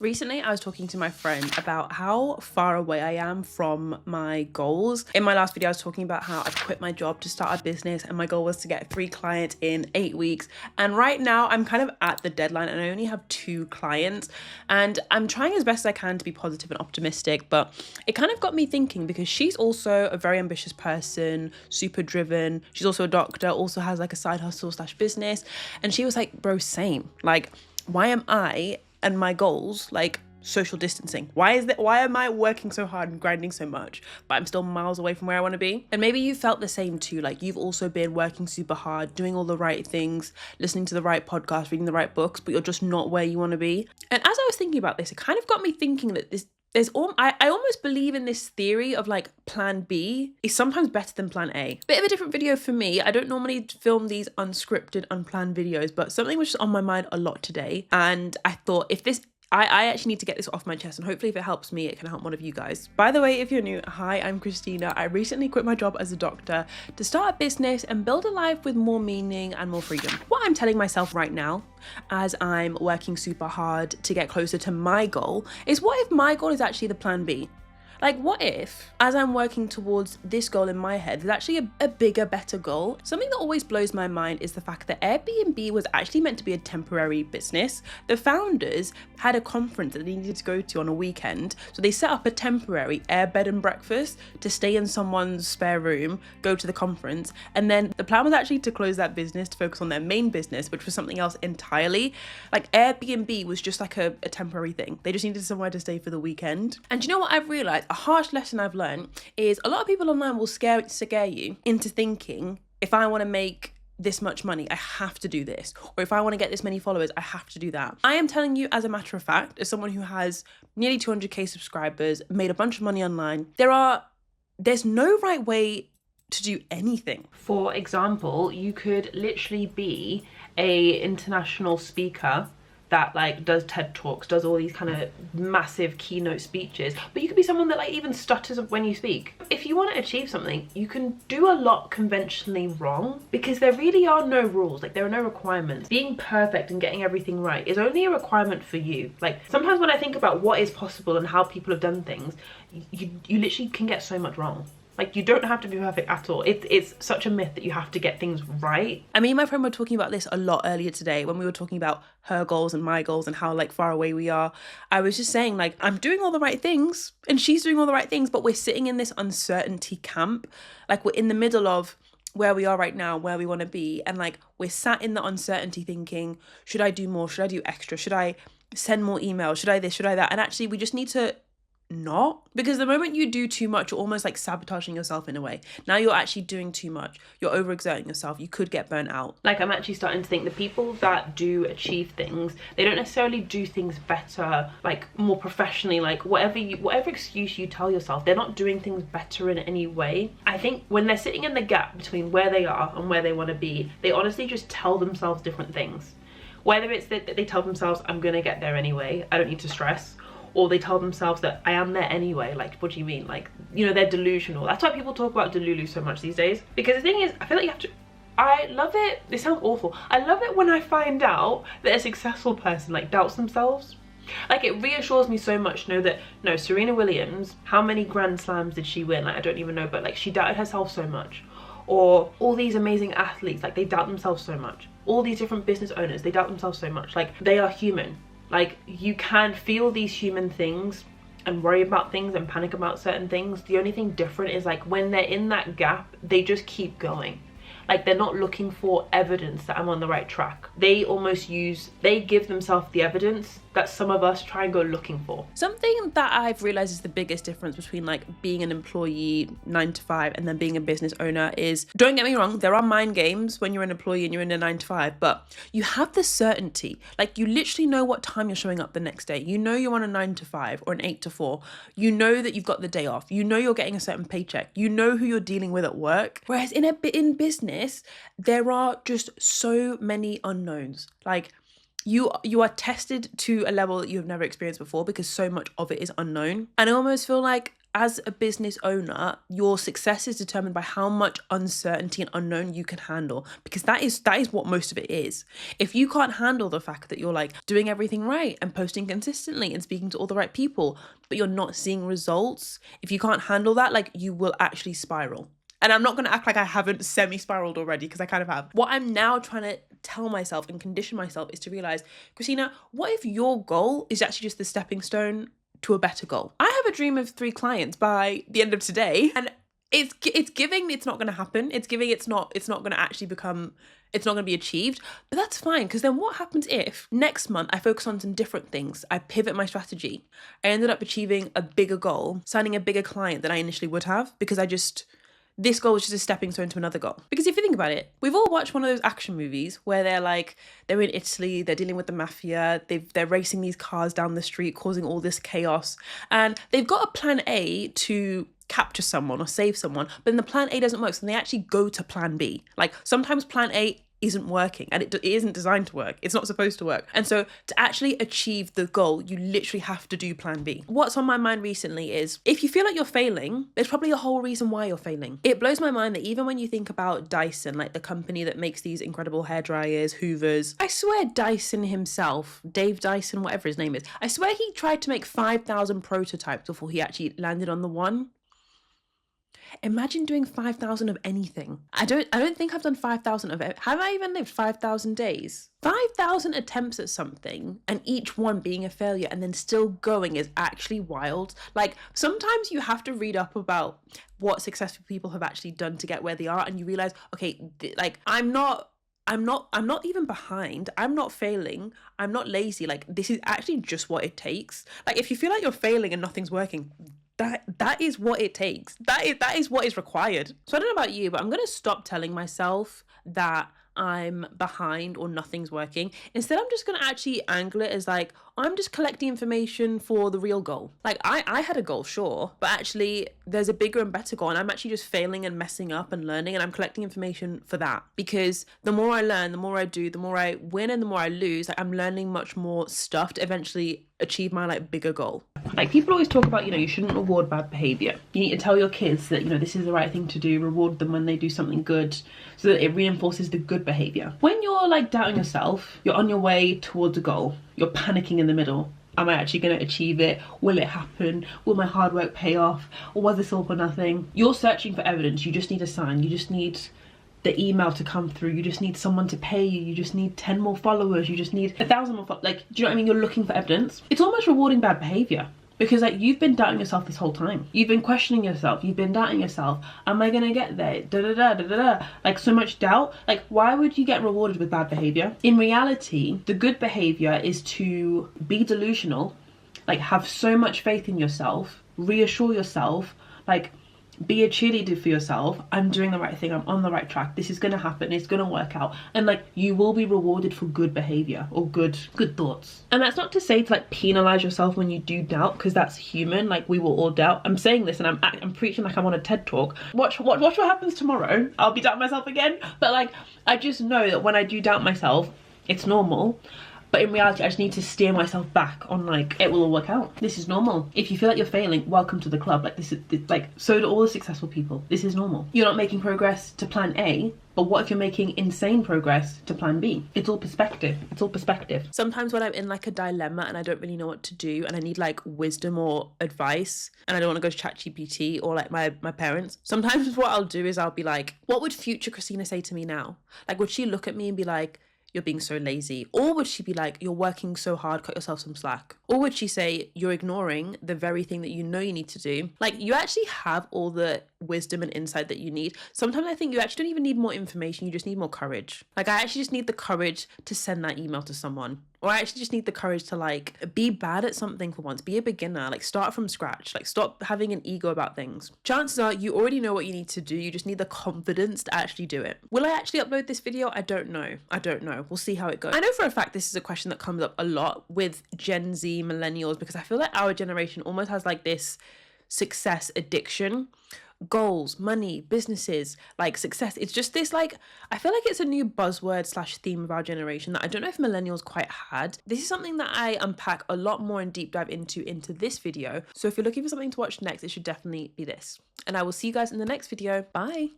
Recently, I was talking to my friend about how far away I am from my goals. In my last video, I was talking about how I've quit my job to start a business and my goal was to get 3 clients in 8 weeks. And right now, I'm kind of at the deadline and I only have 2 clients. And I'm trying as best as I can to be positive and optimistic, but it kind of got me thinking because she's also a very ambitious person, super driven. She's also a doctor, also has like a side hustle / business. And she was like, bro, same. Like, why am I and my goals like social distancing? Why am I working so hard and grinding so much but I'm still miles away from where I want to be? And maybe you felt the same too, like you've also been working super hard, doing all the right things, listening to the right podcasts, reading the right books, but you're just not where you want to be. And as I was thinking about this, it kind of got me thinking that I almost believe in this theory of like plan B is sometimes better than plan A. Bit of a different video for me. I don't normally film these unscripted, unplanned videos, but something was just on my mind a lot today. And I thought I actually need to get this off my chest, and hopefully if it helps me, it can help one of you guys. By the way, if you're new, hi, I'm Christina. I recently quit my job as a doctor to start a business and build a life with more meaning and more freedom. What I'm telling myself right now, as I'm working super hard to get closer to my goal, is what if my goal is actually the plan B? Like, what if, as I'm working towards this goal in my head, there's actually a bigger, better goal? Something that always blows my mind is the fact that Airbnb was actually meant to be a temporary business. The founders had a conference that they needed to go to on a weekend, so they set up a temporary air bed and breakfast to stay in someone's spare room, go to the conference, and then the plan was actually to close that business to focus on their main business, which was something else entirely. Like, Airbnb was just like a temporary thing. They just needed somewhere to stay for the weekend. And you know what I've realized? A harsh lesson I've learned is a lot of people online will scare you into thinking, if I want to make this much money, I have to do this. Or if I want to get this many followers, I have to do that. I am telling you, as a matter of fact, as someone who has nearly 200k subscribers, made a bunch of money online, there's no right way to do anything. For example, you could literally be a international speaker that like does TED Talks, does all these kind of massive keynote speeches, but you could be someone that like even stutters when you speak. If you want to achieve something, you can do a lot conventionally wrong because there really are no rules, like there are no requirements. Being perfect and getting everything right is only a requirement for you. Like sometimes when I think about what is possible and how people have done things, you literally can get so much wrong. Like, you don't have to be perfect at all. It's such a myth that you have to get things right. I mean, my friend were talking about this a lot earlier today when we were talking about her goals and my goals and how like far away we are. I was just saying like, I'm doing all the right things and she's doing all the right things, but we're sitting in this uncertainty camp. Like we're in the middle of where we are right now, where we want to be. And like, we're sat in the uncertainty thinking, should I do more? Should I do extra? Should I send more emails? Should I this? Should I that? And actually we just need to not, because the moment you do too much, you're almost like sabotaging yourself in a way. Now you're actually doing too much, you're overexerting yourself, you could get burnt out. Like, I'm actually starting to think the people that do achieve things, they don't necessarily do things better, like more professionally, like whatever excuse you tell yourself, they're not doing things better in any way. I think when they're sitting in the gap between where they are and where they want to be, they honestly just tell themselves different things. Whether it's that they tell themselves, I'm gonna get there anyway, I don't need to stress, or they tell themselves that I am there anyway. Like, what do you mean? Like, you know, they're delusional. That's why people talk about Delulu so much these days. Because the thing is, I feel like you have to, I love it, this sounds awful, I love it when I find out that a successful person like doubts themselves. Like, it reassures me so much to know that, no, Serena Williams, how many Grand Slams did she win? Like, I don't even know, but like, she doubted herself so much. Or all these amazing athletes, like, they doubt themselves so much. All these different business owners, they doubt themselves so much. Like, they are human. Like, you can feel these human things and worry about things and panic about certain things. The only thing different is like when they're in that gap, they just keep going. Like, they're not looking for evidence that I'm on the right track. They give themselves the evidence that some of us try and go looking for. Something that I've realized is the biggest difference between like being an employee 9 to 5 and then being a business owner is, don't get me wrong, there are mind games when you're an employee and you're in a 9 to 5, but you have the certainty. Like, you literally know what time you're showing up the next day. You know you're on a 9 to 5 or an 8 to 4. You know that you've got the day off. You know you're getting a certain paycheck. You know who you're dealing with at work. Whereas in business, there are just so many unknowns. Like, you are tested to a level that you have never experienced before because so much of it is unknown. And I almost feel like as a business owner, your success is determined by how much uncertainty and unknown you can handle, because that is what most of it is. If you can't handle the fact that you're like doing everything right and posting consistently and speaking to all the right people, but you're not seeing results, if you can't handle that, like, you will actually spiral. And I'm not going to act like I haven't semi-spiraled already, because I kind of have. What I'm now trying to tell myself and condition myself is to realize, Christina, what if your goal is actually just the stepping stone to a better goal? I have a dream of 3 clients by the end of today, and it's giving it's not going to happen. It's giving it's not going to actually become, it's not going to be achieved. But that's fine, because then what happens if next month I focus on some different things? I pivot my strategy. I ended up achieving a bigger goal, signing a bigger client than I initially would have, because this goal is just a stepping stone to another goal. Because if you think about it, we've all watched one of those action movies where they're in Italy, they're dealing with the mafia, they're racing these cars down the street, causing all this chaos, and they've got a plan A to capture someone or save someone, but then the plan A doesn't work, so they actually go to plan B. Like, sometimes plan A isn't working, and it isn't designed to work. It's not supposed to work. And so to actually achieve the goal, you literally have to do plan B. What's on my mind recently is, if you feel like you're failing, there's probably a whole reason why you're failing. It blows my mind that even when you think about Dyson, like the company that makes these incredible hair dryers, hoovers, I swear Dyson himself, Dave Dyson, whatever his name is, I swear he tried to make 5,000 prototypes before he actually landed on the one. Imagine doing 5,000 of anything. I don't think I've done 5,000 of it. Have I even lived 5,000 days? 5,000 attempts at something and each one being a failure and then still going is actually wild. Like, sometimes you have to read up about what successful people have actually done to get where they are, and you realize, okay, like, I'm not even behind. I'm not failing. I'm not lazy. Like, this is actually just what it takes. Like, if you feel like you're failing and nothing's working, that is what it takes. That is what is required. So I don't know about you, but I'm going to stop telling myself that I'm behind or nothing's working. Instead, I'm just going to actually angle it as like, I'm just collecting information for the real goal. Like, I had a goal, sure, but actually there's a bigger and better goal, and I'm actually just failing and messing up and learning, and I'm collecting information for that. Because the more I learn, the more I do, the more I win and the more I lose, like, I'm learning much more stuff to eventually achieve my like bigger goal. Like, people always talk about, you shouldn't reward bad behavior. You need to tell your kids that, this is the right thing to do, reward them when they do something good, so that it reinforces the good behavior. When you're like doubting yourself, you're on your way towards a goal, you're panicking in the middle. Am I actually going to achieve it? Will it happen? Will my hard work pay off? Or was this all for nothing? You're searching for evidence. You just need a sign. You just need the email to come through. You just need someone to pay you. You just need 10 more followers. You just need 1,000 more followers. Like, do you know what I mean? You're looking for evidence. It's almost rewarding bad behavior. Because like, you've been doubting yourself this whole time. You've been questioning yourself. You've been doubting yourself. Am I gonna get there? Da da da da da da. Like, so much doubt. Like, why would you get rewarded with bad behavior? In reality, the good behavior is to be delusional, like have so much faith in yourself, reassure yourself, like be a cheerleader for yourself. I'm doing the right thing. I'm on the right track. This is going to happen. It's going to work out. And like, you will be rewarded for good behavior or good thoughts. And that's not to say to like penalize yourself when you do doubt, because that's human. Like, we will all doubt. I'm saying this and I'm preaching like I'm on a TED talk. Watch what happens tomorrow. I'll be doubting myself again. But like, I just know that when I do doubt myself, it's normal. But in reality, I just need to steer myself back on like, it will all work out. This is normal. If you feel like you're failing, welcome to the club. Like, this is like, so do all the successful people. This is normal. You're not making progress to plan A, but what if you're making insane progress to plan B? It's all perspective. It's all perspective. Sometimes when I'm in like a dilemma and I don't really know what to do and I need like wisdom or advice and I don't want to go to ChatGPT or like my parents, sometimes what I'll do is I'll be like, what would future Christina say to me now? Like, would she look at me and be like, you're being so lazy? Or would she be like, you're working so hard, cut yourself some slack? Or would she say, you're ignoring the very thing that you know you need to do? Like, you actually have all the wisdom and insight that you need. Sometimes I think you actually don't even need more information, you just need more courage. Like, I actually just need the courage to send that email to someone. Or I actually just need the courage to like be bad at something for once, be a beginner, like start from scratch, like stop having an ego about things. Chances are you already know what you need to do. You just need the confidence to actually do it. Will I actually upload this video? I don't know. We'll see how it goes. I know for a fact this is a question that comes up a lot with Gen Z millennials, because I feel like our generation almost has like this success addiction goals, money, businesses, like success. It's just this, like, I feel like it's a new buzzword slash theme of our generation that I don't know if millennials quite had. This is something that I unpack a lot more and deep dive into this video. So if you're looking for something to watch next, it should definitely be this. And I will see you guys in the next video. Bye.